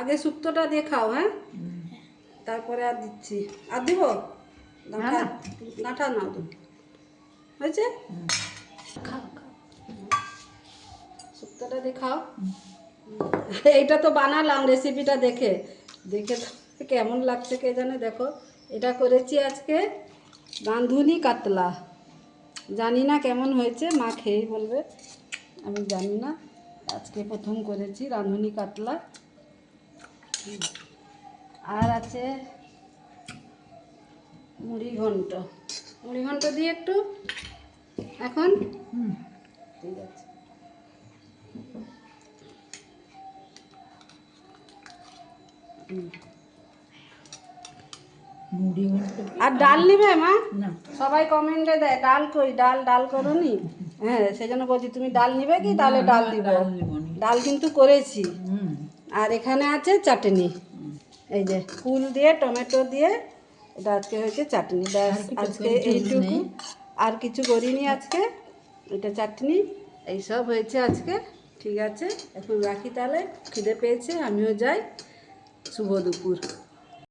আগে শুক্তোটা দিয়ে খাও, হ্যাঁ, তারপরে আর দিচ্ছি। আর দিব গাঁঠা? গাঁঠা নাও তো, হয়েছে? খাও খাও, শুক্তোটা দিয়ে খাও। এইটা তো বানালাম রেসিপিটা দেখে দেখে তো কেমন লাগছে কে জানে। দেখো, এটা করেছি আজকে রাঁধুনি কাতলা। জানি না কেমন হয়েছে, মা খেয়েই বলবে, আমি জানি না। আজকে প্রথম করেছি রাঁধুনি কাতলা। আর আছে মুড়ি ঘন্ট। মুড়ি ঘন্ট দিয়ে একটু এখন, ঠিক আছে। আর ডাল নিবে মা? সবাই কমেন্টে দেয় ডাল কই, ডাল ডাল করো নি। হ্যাঁ, সেই জন্য বলছি তুমি ডাল নিবে কি, তাহলে ডাল দিব। ডাল কিন্তু করেছি। আর এখানে আছে চাটনি, এই যে ফুল দিয়ে টমেটো দিয়ে, এটা আজকে হয়েছে চাটনি। ব্যাস, আজকে এইটুকু, আর কিছু করিনি আজকে। এটা চাটনি, এইসব হয়েছে আজকে। ঠিক আছে, এখন রাখি তাহলে, খিদে পেয়েছে, আমিও যাই। শুভ দুপুর।